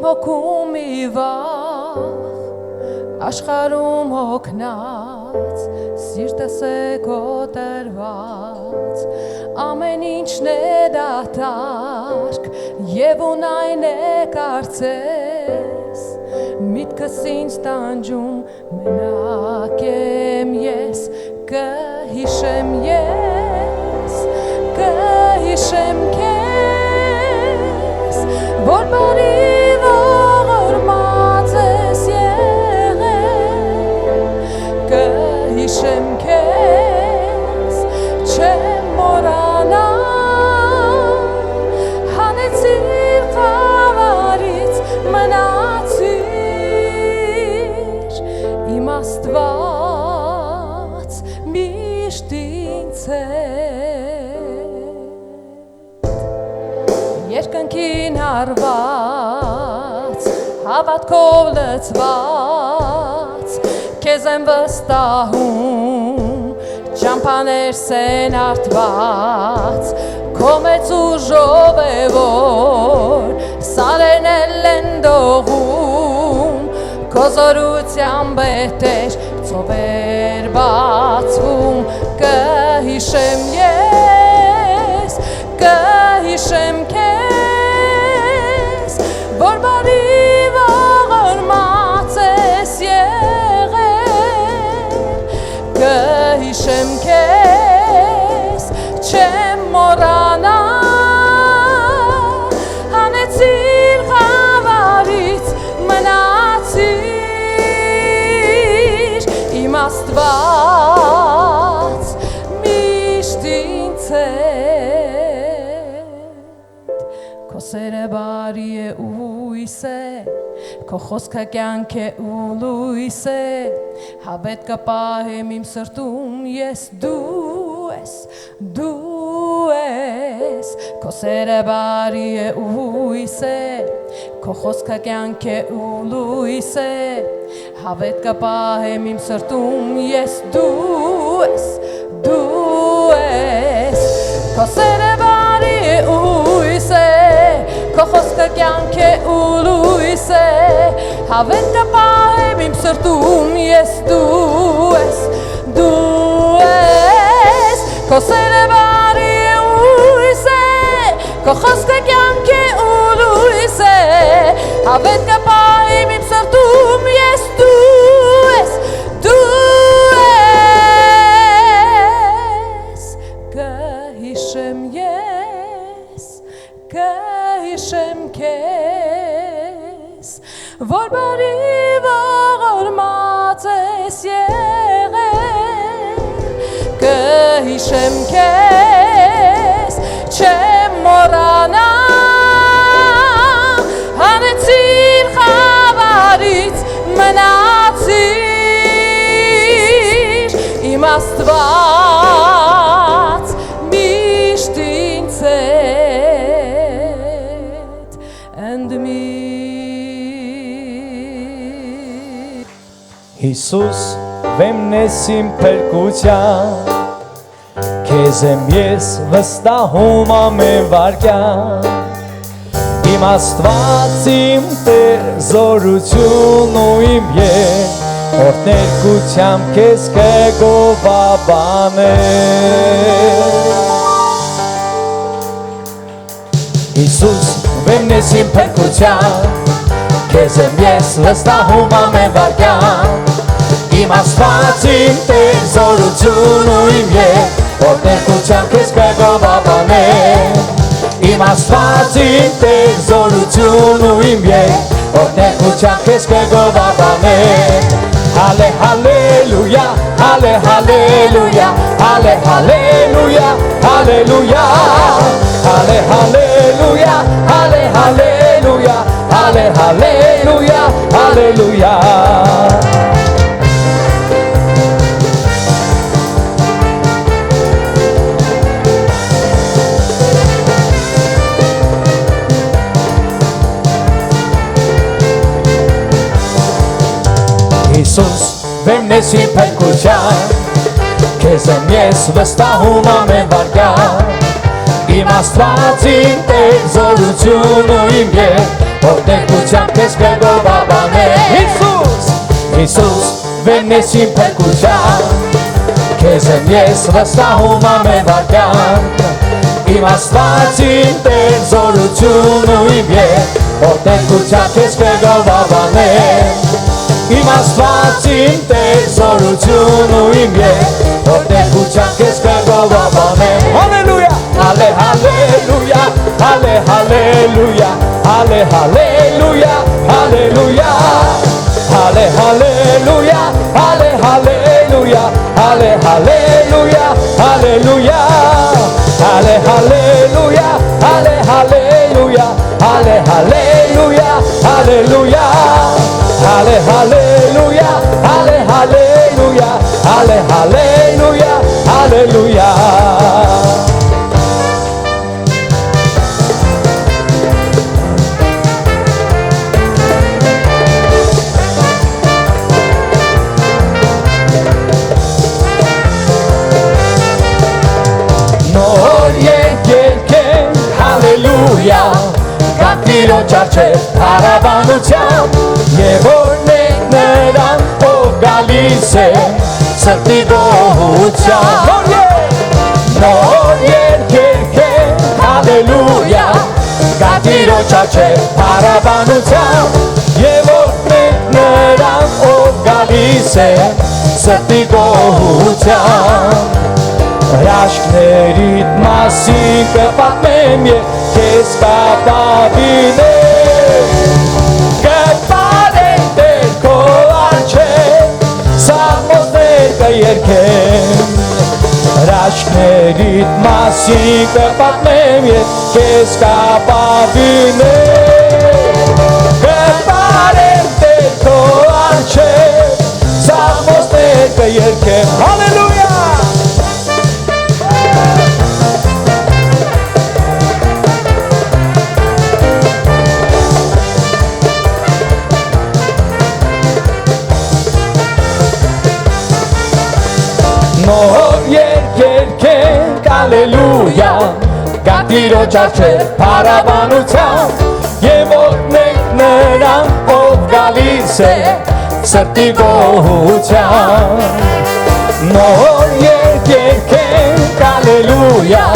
հոգում մի վախ աշխարհում հոգնած սիրտս է կոտրված ամեն ինչն է դատարկ եւ ունայն է կարծես միտքս ինձ տանջում մենակ եմ ես կհիշեմ քեզ որ բարի ողորմած ես եղել կհիշեմ քեզ չեմ մոռանա հանեցիր խավարից մնացիր իմ Աստված միշտ ինձ երկնքին հարված հավատքով լցված քեզ եմ վստահում ճամփաներ սեն արտված քո մեծ ուժով է որ սարերն են դողում քո զորությամբ է Տեր ծովեր բացվում կհիշեմ ես կհիշեմ քեզ որ բարի ողորմած ես եղել կհիշեմ քեզ չեմ մոռանա հանեցիր խավարից մնացիր իմ Աստված միշտ ինձ քո սերը բարի է ույս է քո խոսքը կյանք է ու լույս է հավետ կպահեմ իմ սրտում ես դու ես քո սերը բարի է ույս է քո խոսքը կյանք է ու լույս է հավետ կպահեմ իմ սրտում ես դու ես քո սերը բարի է ույս է քո խոսքը կյանք է ու լույս է հավետ կպահեմ իմ սրտում ես դու ես քո սերը բարի է ույս է քո խոսքը կյանք է ու լույս է հավետ կպահեմ իմ սրտում ես կհիշեմ քեզ որ բարի ողորմած ես եղել կհիշեմ քեզ չեմ մոռանա հանեցիր խավարից մնացիր իմ Աստված միշտ ինձ Հիսուս վեմն ես իմ փրկության քեզ եմ ես վստահում ամեն վարքյան իմ Աստված իմ Տեր զորություն ու իմ օրհներգությամբ քեզ կգովաբանել Հիսուս վեմն ես իմ փրկության քեզ եմ ես վստահում ամեն վարքյան իմ Աստված իմ Տեր զորություն ու իմ օրհներգությամբ քեզ կգովաբանել իմ Աստված իմ Տեր զորություն ու իմ օրհներգությամբ քեզ կգովաբանել Հալե հալելույա հալե հալելույա հալե հալելույա հալելույա հալե հալելույա հալե հալելույա Hallelujah, hallelujah, Հիսուս վեմն ես իմ փրկության քեզ եմ ես վստահում ամեն վարքյան իմ Աստված իմ Տեր զորություն ու իմ Ոտեկության քեզ կգովաբանեմ Հիսուս վենես իմ փրկության Քեզ եմ ես վստահում ամեն վարքյան Իմ Աստված իմ Տեր զորություն ու իմ ետ Ոտեկության քեզ կգովաբանեմ Իմ Աստված իմ Տեր զորություն ու իմ ետ Ոտեկության քեզ կգովաբանեմ Հալելույա Հալե հալելույա Հալե հալելույա Hale hallelujah, hallelujah. Hale hallelujah, hale hallelujah, hale hallelujah, hallelujah. Hale hallelujah, hale hallelujah, hale hallelujah, hallelujah. Hale hallelujah, hale hallelujah, hale hallelujah, hallelujah. Գատիրոջ արջև հարաբանությամբ Եվ օրնենք նրան ով գալիս է սրտի գոհությամբ Նոր երգերք է հալելույա Գատիրոջ արջև հարաբանությամբ Եվ օրնենք նրան ով գալիս է սրտի գոհությամբ Հրաշքներիդ մասին կպատմեմ և քեզ կապավինեմ Կպարենք Տեր քո առջև սաղմոսներ կերգեմ Հրաշքներիդ մասին կպատմեմ և քեզ կապավինեմ Կպարենք Տեր քո առջև սաղմոսներ կերգեմ Հալելույա Նոր երգերքենք ալելույա Գատիրոջ արջև հարաբանությամբ Եվ օրհնենք նրան ով գալիս է սրտի գոհությամբ Նոր երգերքենք ալելույա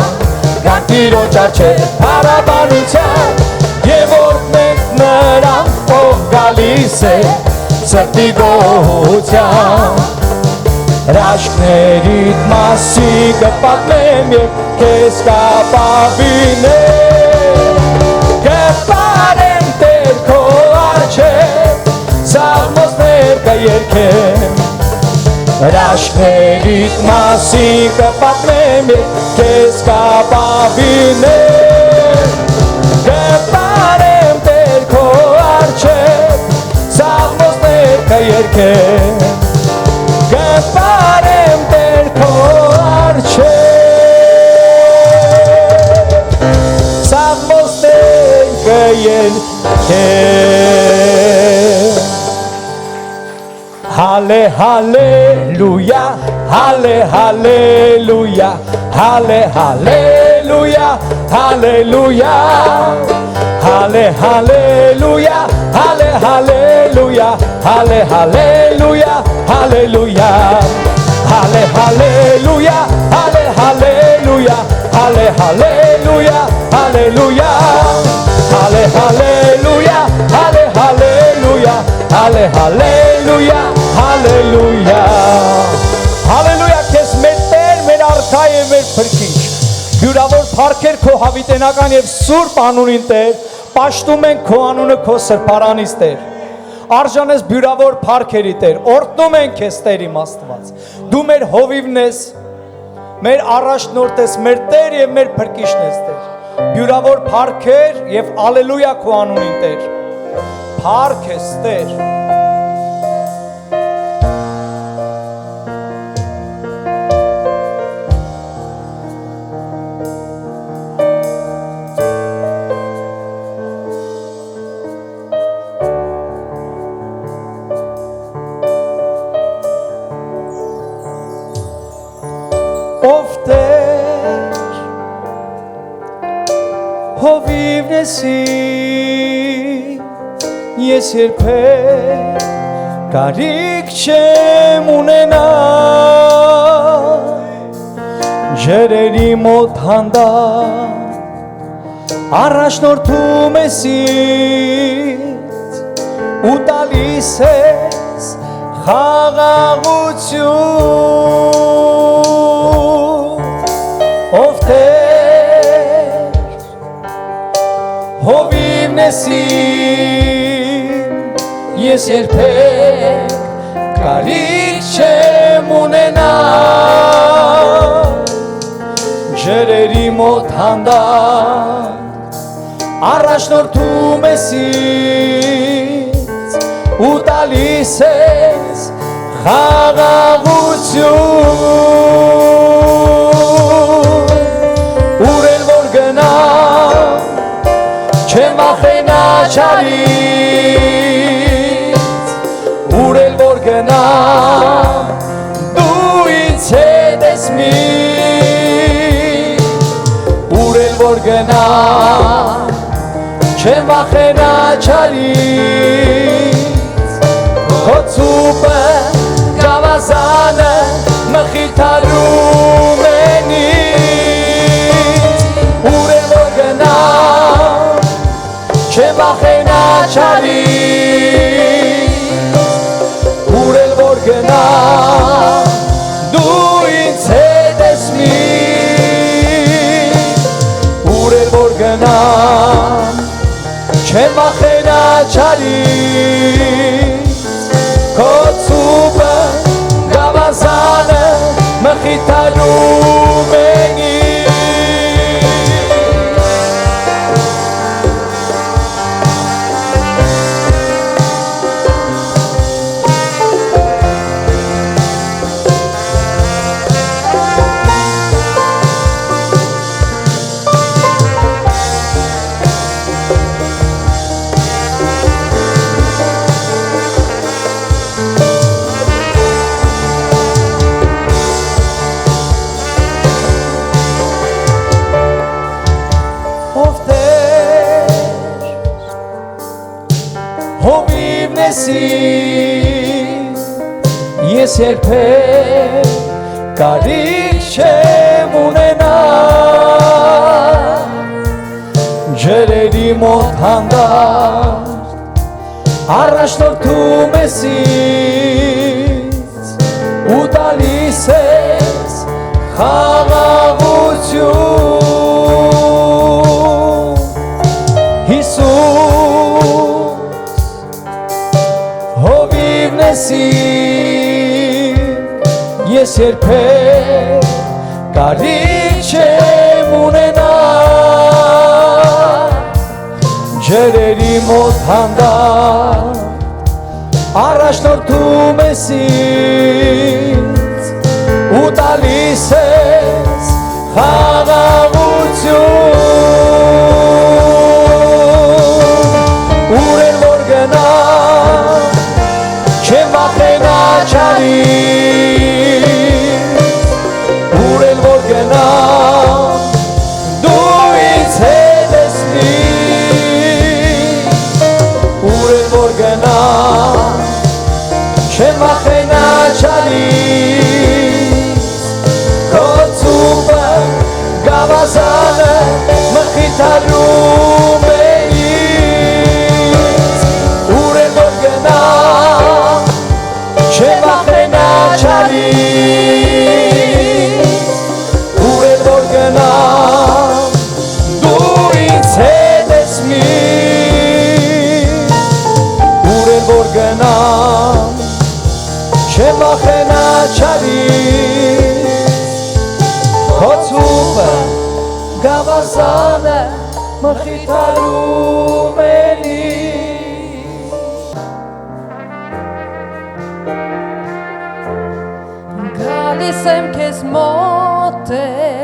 Գատիրոջ արջև հարաբանությամբ Եվ օրհնենք նրան ով գալիս է սրտի գոհությամբ Հրաշքներիդ մասին կպատմեմ և քեզ կապավինեմ Կպարեմ Տեր քո առջև սաղմոսներ կերգեմ Հրաշքներիդ մասին կպատմեմ և քեզ կապավինեմ Կպարեմ Տեր քո առջև սաղմոսներ կերգեմ Կպարեմ Տեր քո առջև սաղմոսներ կերգեմ Հալե հալելույա Հալե հալելույա Հալե հալելույա Հալելույա Hale hallelujah, hale hallelujah, hale hallelujah, hallelujah. Hale hallelujah, hale hallelujah, hale hallelujah, hallelujah. Hale hallelujah, hale hallelujah, hale hallelujah, hallelujah. Hallelujah, քեզ մեր Տեր, մեր արքա եւ մեր Փրկիչ։ Յուրավոր փառքեր քո հավիտենական եւ սուրբ անունին Տեր, պաշտում ենք քո անունը քո սրբարանից Տեր։ Արժան ես բյուրավոր փառքերի Տեր, օրհնում ենք քեզ Տեր իմ Աստված։ Դու մեր հովիվն ես, մեր առաջնորդ ես, մեր Տեր եւ մեր Փրկիչն ես Տեր։ Բյուրավոր փառքեր եւ ալելույա քո անունին Տեր։ Փառք ես Տեր։ Ով Տեր հովիվն ես իմ ես երբեք կարիք չեմ ունենա ջրերի մոտ հանդարտ առաջնորդում ես ինձ ու տալիս ես խաղաղություն ով Տեր հովիվն ես ես երբեք կարիք չեմ ունենա ջրերի մոտ հանդարտ առաջնորդում ես ինձ ու տալիս ես խաղաղություն ուր էլ որ գնամ չեմ վախենա չարից ուր էլ որ գնամ դու ինձ հետ ես միշտ ուր էլ որ գնամ չեմ վախենա չարից քո ծուպը գավազանը մխիթարում են ինձ ուր էլ որ գնամ չեմ վախենա չարից ուր էլ որ գնամ դու ինձ հետ ես միշտ ուր էլ որ գնամ չեմ վախենա չարից քո ծուպը գավազանը մխիթարում են ես երբեք կարիք չեմ ունենա ջրերի մոտ հանդարտ առաջնորդում ես ինձ ու տալիս ես խաղաղություն Հիսուս հովիվն ես ես երբեք կարիք չեմ ունենա ջրերի մոտ հանդարտ առաջնորդում ես ինձ ու տալիս ես խաղաղություն ուր էլ որ գնամ չեմ վախենա չարից ուր էլ որ գնամ դու ինձ հետ ես միշտ ուր էլ որ գնամ չեմ վախենա չարից քո ծուպը գավազանը մխիթարում է ինձ ուր էլ որ գնամ չեմ վախենա չարից ուր էլ որ գնամ դու ինձ հետ ես միշտ ուր էլ որ գնամ չեմ վախենա չարից քո ծուպը գավազանը մխիթարում են գալիս եմ քեզ մոտեր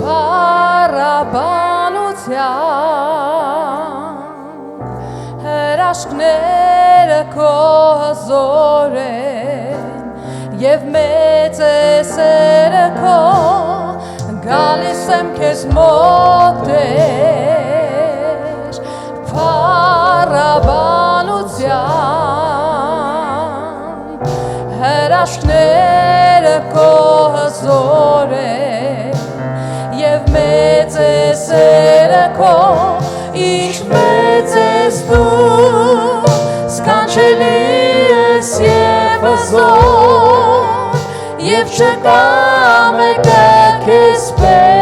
պարաբանությամբ հրաշքները քո հզոր են և մեծ է սերը քո գալիս եմ քեզ մոտեր փառաբանության հրաշքները քո հզոր են եւ մեծ է սերը քո ինչ մեծ ես դու սքանչելի ես եւ հզոր եւ չկա մեկը քեզ պես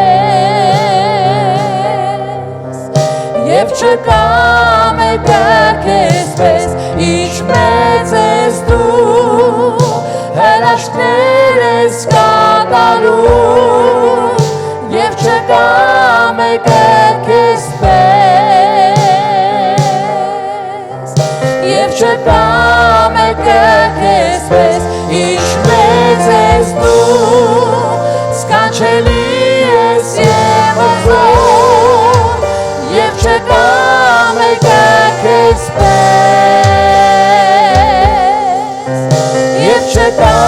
եւ չկա մեկը քեզ պես ինչ մեծ ես դու հրաշքներ ես կատարում եւ չկա մեկը քեզ պես եւ չկա մեկը քեզ պես ինչ մեծ ես դու սքանչելի ես եւ հզոր եւ չկա մեկը քեզ պես եւ չկա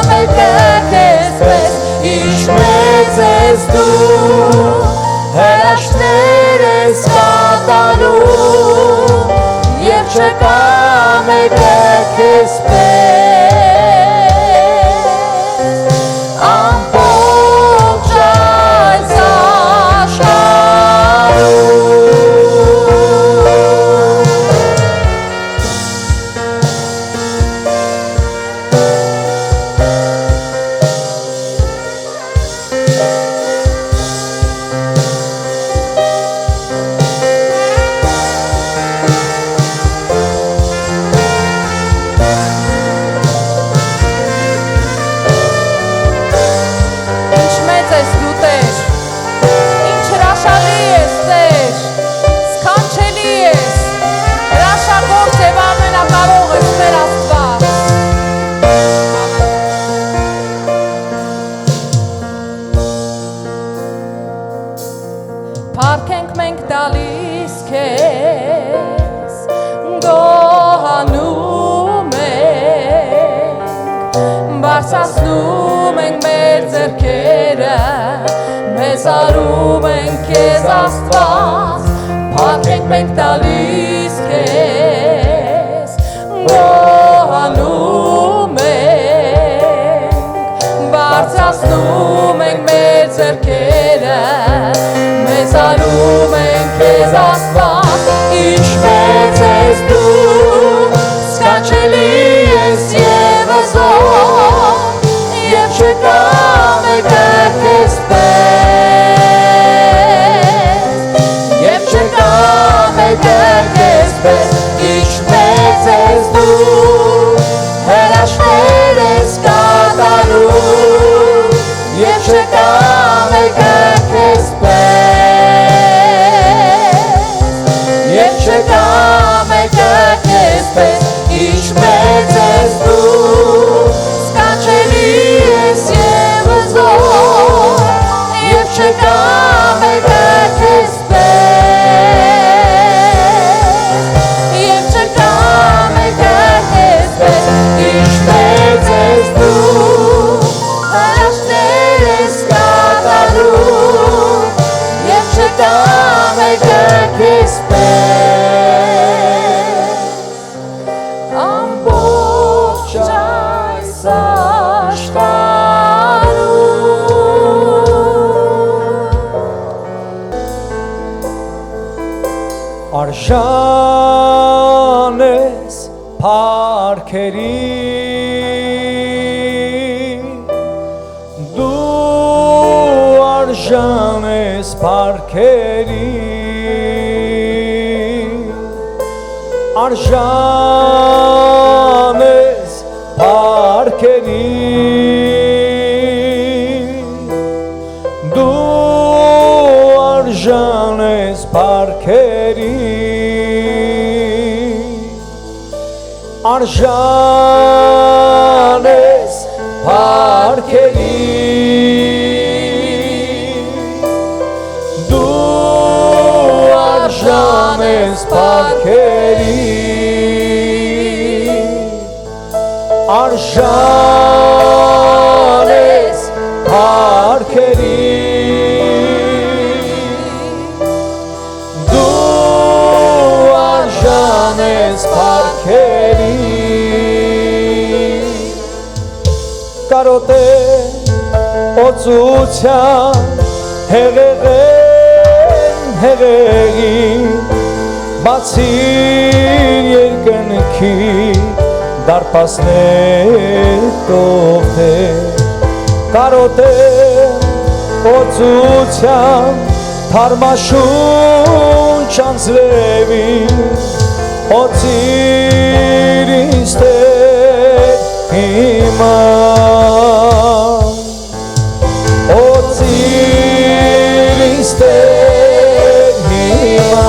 մեկը քեզ պես ինչ մեծ ես դու հրաշքներ ես կատարում եւ չկա մեկը քեզ պես ամբողջ այս Փառքենք մենք տալիս քեզ գոհանում ենք բարձրացնում ենք մեր ձեռքերը մեզ արում ենք քեզ Աստված Փառքենք մենք տալիս քեզ գոհանում ենք բարձրացնում ենք մեր ձեռքերը մեզ արում ենք քեզ Աստված ինչ մեծ ես դու սքանչելի ես եւ հզոր եւ չկա մեկը քեզ պես եւ չկա մեկը քեզ պես ինչ մեծ ես դու հրաշքներ ես կատարում եւ չկա մեկը քեզ չկա մեկը քեզ պես ինչ մեծ ես դու սքանչելի ես եւ հզոր եւ չկա մեկը քեզ պես եւ չկա մեկը քեզ պես ինչ մեծ ես դու հրաշքներ ես կատարում եւ չկա մեկը քեզ Արժան ես փառքերի դու արժան ես փառքերի արժան ես փառքերի դու արժան ես փառքերի արժան ես փառքերի դու արժան ես փառքերի արժան ես փառքերի դու արժան կարոտեն օծության հեղեղին բացիր երկնքի դարպասներ տողներ կարոտեն օծության թարմաշունչ անձրևին օծիր ինձ Տեր հիմա օծիր ինձ Տեր հիմա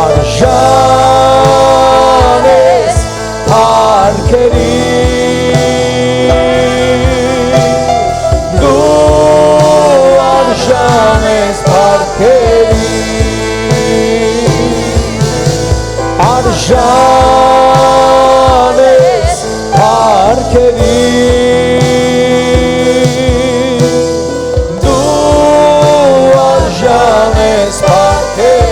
արժան ես փառքերի դու արժան ես փառքերի արժան ես փառքերի դու արժան ես փառքերի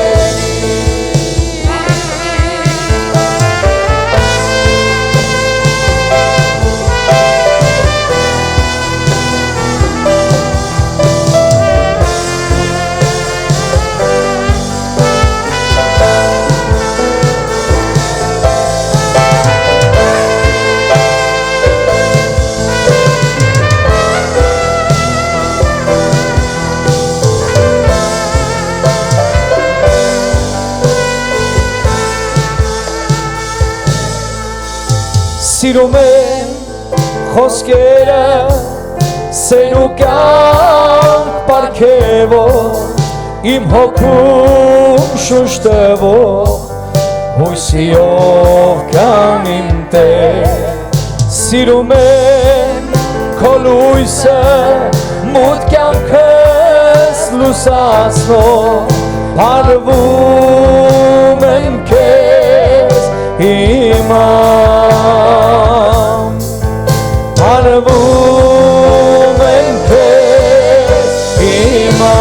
Սիրում եմ խոսքերը սեր ու կյանք պարգևող իմ հոգում շունչ տվող հույսիով կան իմ Տեր սիրում եմ քո լույսը մութ կյանքս լուսացնող փառվում եմ քեզ հիմա Փառվում եմ քեզ հիմա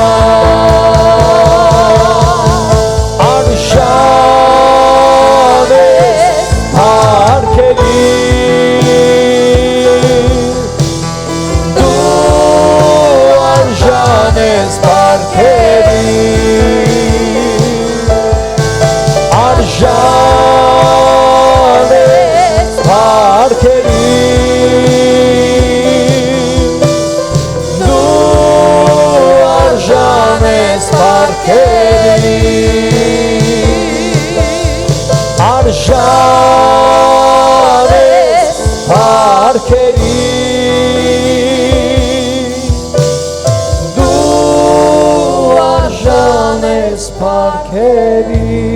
արժան ես փառքերի դու արժան ես փառքերի արժան ես փառքերի Արժան ես փառքերի դու արժան ես փառքերի